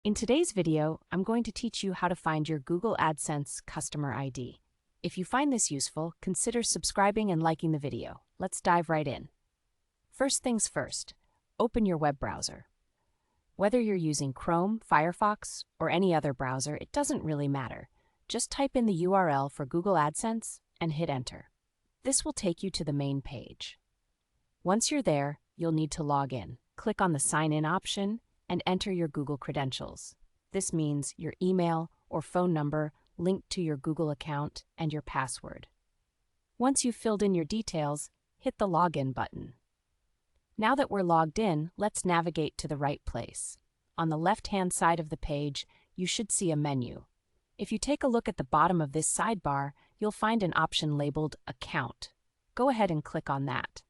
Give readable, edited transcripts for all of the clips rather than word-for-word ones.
In today's video, I'm going to teach you how to find your Google AdSense customer ID. If you find this useful, consider subscribing and liking the video. Let's dive right in. First things first, open your web browser. Whether you're using Chrome, Firefox, or any other browser, it doesn't really matter. Just type in the URL for Google AdSense and hit enter. This will take you to the main page. Once you're there, you'll need to log in. Click on the Sign In option and enter your Google credentials. This means your email or phone number linked to your Google account and your password. Once you've filled in your details, hit the Login button. Now that we're logged in, let's navigate to the right place. On the left-hand side of the page, you should see a menu. If you take a look at the bottom of this sidebar, you'll find an option labeled Account. Go ahead and click on that.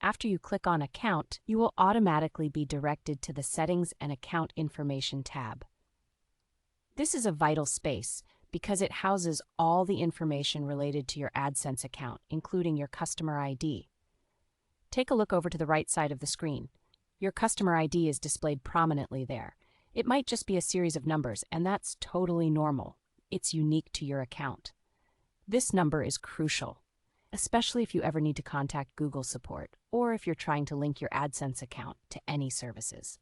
After you click on Account, you will automatically be directed to the Settings and Account Information tab. This is a vital space because it houses all the information related to your AdSense account, including your customer ID. Take a look over to the right side of the screen. Your customer ID is displayed prominently there. It might just be a series of numbers, and that's totally normal. It's unique to your account. This number is crucial, especially if you ever need to contact Google support or if you're trying to link your AdSense account to any services.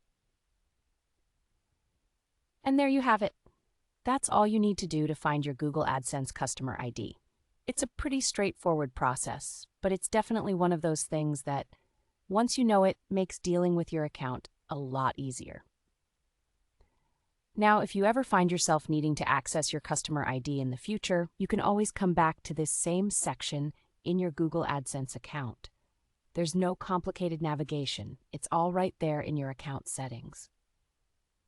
And there you have it. That's all you need to do to find your Google AdSense customer ID. It's a pretty straightforward process, but it's definitely one of those things that, once you know it, makes dealing with your account a lot easier. Now, if you ever find yourself needing to access your customer ID in the future, you can always come back to this same section in your Google AdSense account. There's no complicated navigation. It's all right there in your account settings.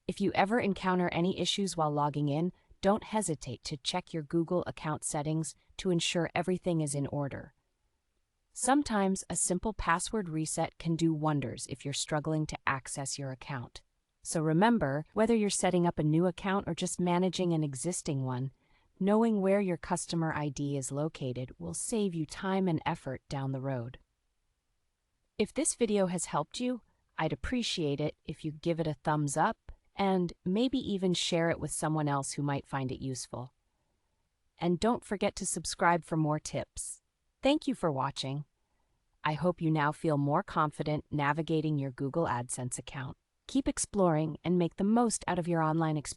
If you ever encounter any issues while logging in, don't hesitate to check your Google account settings to ensure everything is in order. Sometimes a simple password reset can do wonders if you're struggling to access your account. So remember, whether you're setting up a new account or just managing an existing one, knowing where your customer ID is located will save you time and effort down the road. If this video has helped you, I'd appreciate it if you give it a thumbs up and maybe even share it with someone else who might find it useful. And don't forget to subscribe for more tips. Thank you for watching. I hope you now feel more confident navigating your Google AdSense account. Keep exploring and make the most out of your online experience.